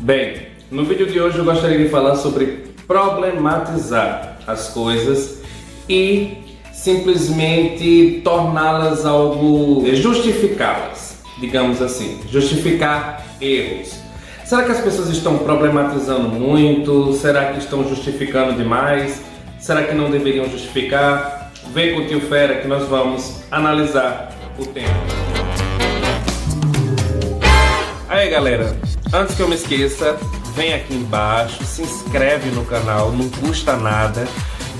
Bem, no vídeo de hoje eu gostaria de falar sobre problematizar as coisas e simplesmente torná-las algo, justificá-las, digamos assim, justificar erros. Será que as pessoas estão problematizando muito? Será que estão justificando demais? Será que não deveriam justificar? Vem com o Tio Fera que nós vamos analisar o tema. Aí galera, antes que eu me esqueça, vem aqui embaixo, se inscreve no canal, não custa nada,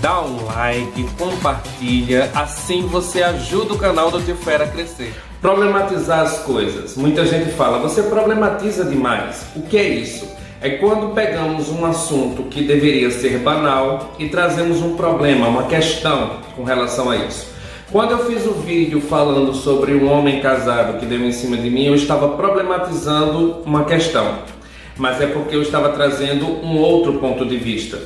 dá um like, compartilha, assim você ajuda o canal do Tio Fera a crescer. Problematizar as coisas. Muita gente fala, você problematiza demais. O que é isso? É quando pegamos um assunto que deveria ser banal e trazemos um problema, uma questão com relação a isso. Quando eu fiz o vídeo falando sobre um homem casado que deu em cima de mim, eu estava problematizando uma questão, mas é porque eu estava trazendo um outro ponto de vista.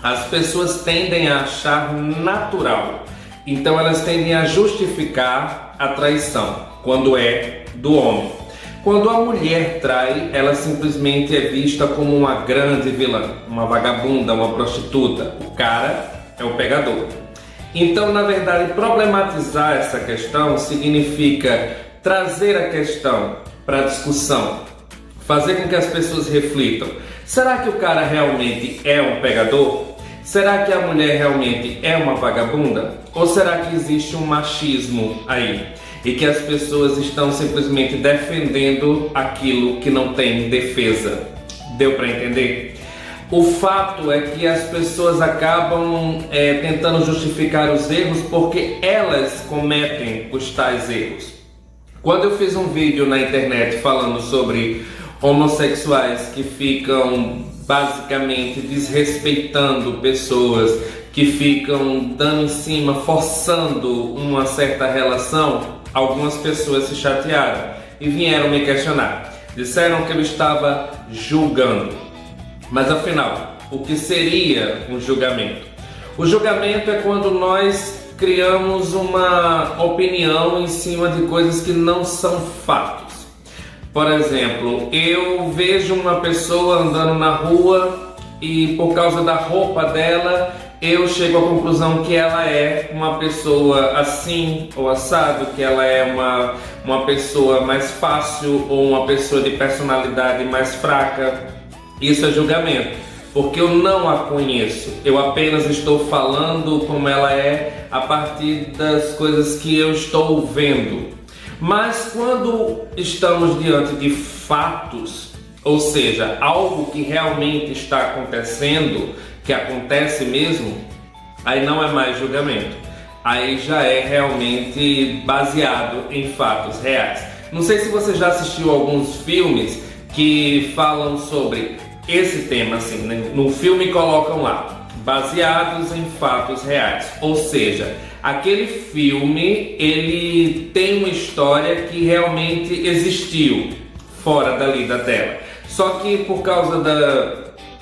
As pessoas tendem a achar natural, então elas tendem a justificar a traição, quando é do homem. Quando a mulher trai, ela simplesmente é vista como uma grande vilã, uma vagabunda, uma prostituta. O cara é o pegador. Então, na verdade, problematizar essa questão significa trazer a questão para discussão, fazer com que as pessoas reflitam. Será que o cara realmente é um pegador? Será que a mulher realmente é uma vagabunda? Ou será que existe um machismo aí? E que as pessoas estão simplesmente defendendo aquilo que não tem defesa? Deu para entender? O fato é que as pessoas acabam tentando justificar os erros porque elas cometem os tais erros. Quando eu fiz um vídeo na internet falando sobre homossexuais que ficam basicamente desrespeitando pessoas, que ficam dando em cima, forçando uma certa relação, algumas pessoas se chatearam e vieram me questionar. Disseram que eu estava julgando. Mas afinal, o que seria um julgamento? O julgamento é quando nós criamos uma opinião em cima de coisas que não são fatos. Por exemplo, eu vejo uma pessoa andando na rua e por causa da roupa dela, eu chego à conclusão que ela é uma pessoa assim ou assado, que ela é uma pessoa mais fácil ou uma pessoa de personalidade mais fraca. Isso é julgamento, porque eu não a conheço, eu apenas estou falando como ela é a partir das coisas que eu estou vendo. Mas quando estamos diante de fatos, ou seja, algo que realmente está acontecendo, que acontece mesmo, aí não é mais julgamento, aí já é realmente baseado em fatos reais. Não sei se você já assistiu alguns filmes que falam sobre esse tema, assim, né? No filme colocam lá, baseados em fatos reais, ou seja, aquele filme, ele tem uma história que realmente existiu fora dali da tela, só que por causa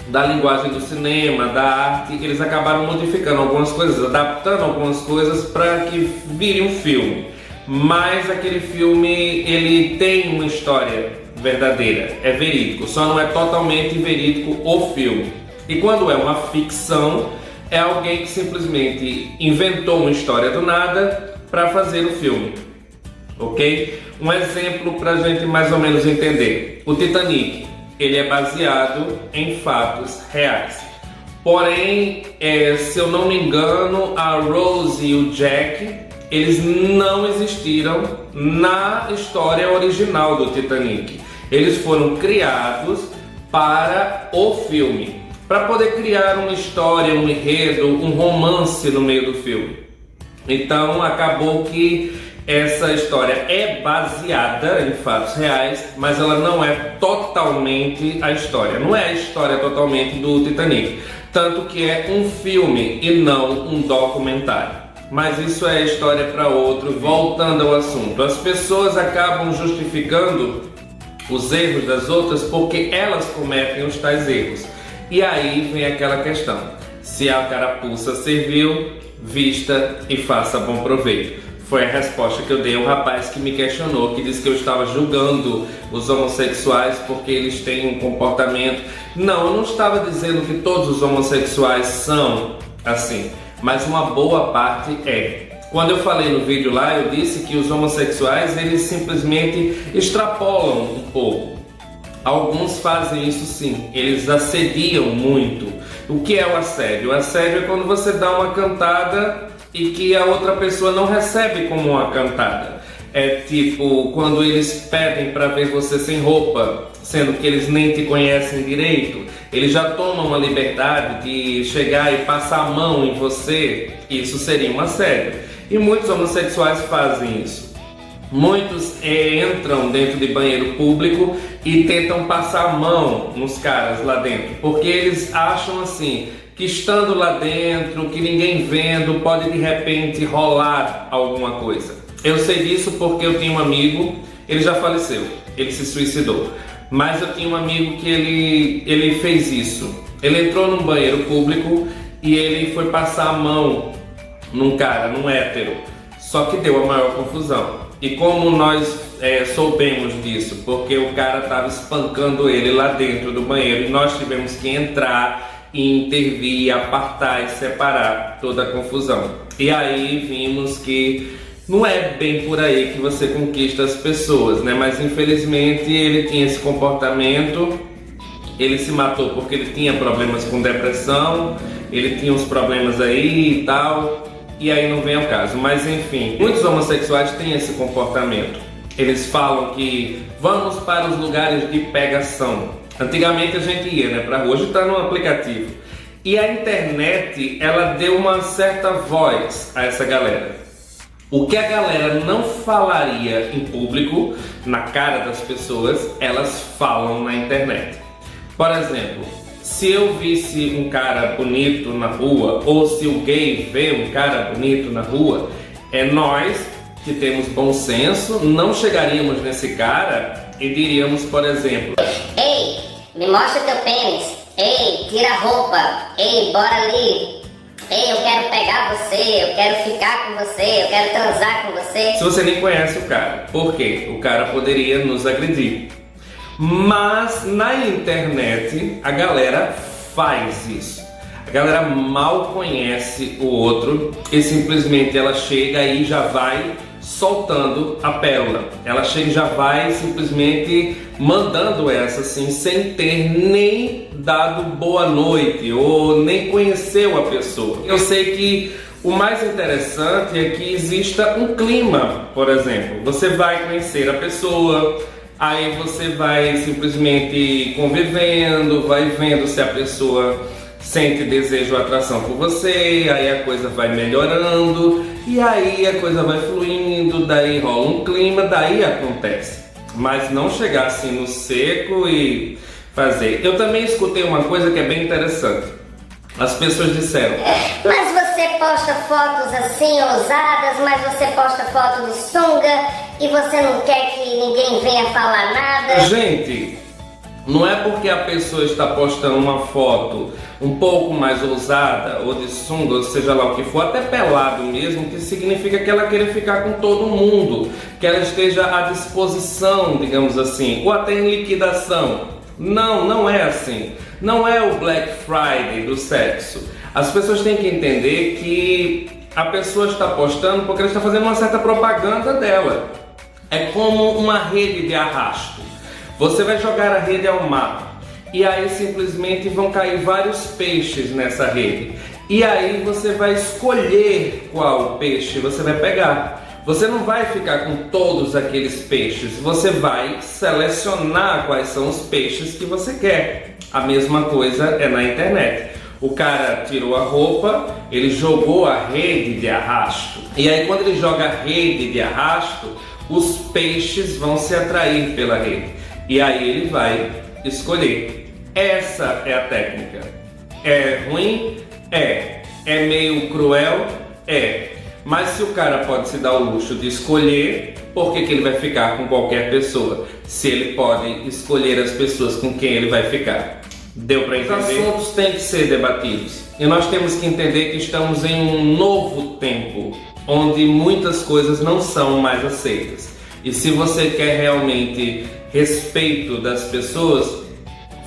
da linguagem do cinema, da arte, eles acabaram modificando algumas coisas, adaptando algumas coisas para que vire um filme, mas aquele filme, ele tem uma história verdadeira, é verídico, só não é totalmente verídico o filme. E quando é uma ficção, é alguém que simplesmente inventou uma história do nada para fazer o filme, ok? Um exemplo para a gente mais ou menos entender: o Titanic, ele é baseado em fatos reais. Porém, se eu não me engano, a Rose e o Jack, eles não existiram na história original do Titanic. Eles foram criados para o filme, para poder criar uma história, um enredo, um romance no meio do filme. Então acabou que essa história é baseada em fatos reais, mas ela não é totalmente a história. Não é a história totalmente do Titanic, tanto que é um filme e não um documentário. Mas isso é história para outro. Voltando ao assunto, as pessoas acabam justificando os erros das outras porque elas cometem os tais erros. E aí vem aquela questão: se a carapuça serviu, vista e faça bom proveito. Foi a resposta que eu dei ao rapaz que me questionou, que disse que eu estava julgando os homossexuais porque eles têm um comportamento. Não, eu não estava dizendo que todos os homossexuais são assim, mas uma boa parte é. Quando eu falei no vídeo lá, eu disse que os homossexuais, eles simplesmente extrapolam um pouco. Alguns fazem isso sim, eles assediam muito. O que é o assédio? O assédio é quando você dá uma cantada e que a outra pessoa não recebe como uma cantada. É tipo quando eles pedem para ver você sem roupa, sendo que eles nem te conhecem direito. Eles já tomam a liberdade de chegar e passar a mão em você. Isso seria um assédio. E muitos homossexuais fazem isso. Muitos entram dentro de banheiro público e tentam passar a mão nos caras lá dentro, porque eles acham assim, que estando lá dentro, que ninguém vendo, pode de repente rolar alguma coisa. Eu sei disso porque eu tinha um amigo, ele já faleceu, ele se suicidou, mas eu tinha um amigo que ele fez isso. Ele entrou num banheiro público e ele foi passar a mão num cara, num hétero, só que deu a maior confusão. E como nós soubemos disso? Porque o cara estava espancando ele lá dentro do banheiro e nós tivemos que entrar e intervir, apartar e separar toda a confusão. E aí vimos que não é bem por aí que você conquista as pessoas, né? Mas infelizmente ele tinha esse comportamento, ele se matou porque ele tinha problemas com depressão, ele tinha uns problemas aí e tal. E aí não vem ao caso, mas enfim, muitos homossexuais têm esse comportamento. Eles falam que vamos para os lugares de pegação. Antigamente a gente ia, né, pra rua, hoje está no aplicativo. E a internet, ela deu uma certa voz a essa galera. O que a galera não falaria em público, na cara das pessoas, elas falam na internet. Por exemplo, se eu visse um cara bonito na rua, ou se o gay vê um cara bonito na rua, nós que temos bom senso não chegaríamos nesse cara e diríamos, por exemplo: ei, me mostra teu pênis. Ei, tira a roupa. Ei, bora ali. Ei, eu quero pegar você, eu quero ficar com você, eu quero transar com você. Se você nem conhece o cara, por quê? O cara poderia nos agredir. Mas na internet a galera faz isso. A galera mal conhece o outro e simplesmente ela chega e já vai soltando a pérola. Ela chega e já vai simplesmente mandando essa assim, sem ter nem dado boa noite ou nem conheceu a pessoa. Eu sei que o mais interessante é que exista um clima, por exemplo. Você vai conhecer a pessoa, aí você vai simplesmente convivendo, vai vendo se a pessoa sente desejo ou atração por você, aí a coisa vai melhorando, e aí a coisa vai fluindo, daí rola um clima, daí acontece. Mas não chegar assim no seco e fazer. Eu também escutei uma coisa que é bem interessante. As pessoas disseram: mas você posta fotos assim ousadas, mas você posta foto de sunga e você não quer que ninguém venha falar nada. Gente, não é porque a pessoa está postando uma foto um pouco mais ousada, ou de sunga, ou seja lá o que for, até pelado mesmo, que significa que ela queira ficar com todo mundo, que ela esteja à disposição, digamos assim, ou até em liquidação. Não, não é assim. Não é o Black Friday do sexo. As pessoas têm que entender que a pessoa está postando porque ela está fazendo uma certa propaganda dela. É como uma rede de arrasto. Você vai jogar a rede ao mar e aí simplesmente vão cair vários peixes nessa rede. E aí você vai escolher qual peixe você vai pegar. Você não vai ficar com todos aqueles peixes, você vai selecionar quais são os peixes que você quer. A mesma coisa é na internet. O cara tirou a roupa, ele jogou a rede de arrasto. E aí quando ele joga a rede de arrasto, os peixes vão se atrair pela rede. E aí ele vai escolher. Essa é a técnica. É ruim? É. É meio cruel? É. Mas se o cara pode se dar o luxo de escolher, por que ele vai ficar com qualquer pessoa? Se ele pode escolher as pessoas com quem ele vai ficar. Deu para entender? Os assuntos têm que ser debatidos. E nós temos que entender que estamos em um novo tempo. onde muitas coisas não são mais aceitas. E se você quer realmente respeito das pessoas,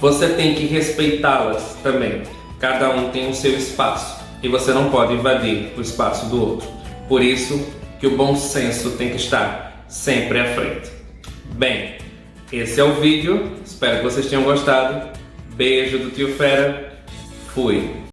você tem que respeitá-las também. Cada um tem o seu espaço e você não pode invadir o espaço do outro. Por isso que o bom senso tem que estar sempre à frente. Bem, esse é o vídeo. Espero que vocês tenham gostado. Beijo do Tio Fera. Fui.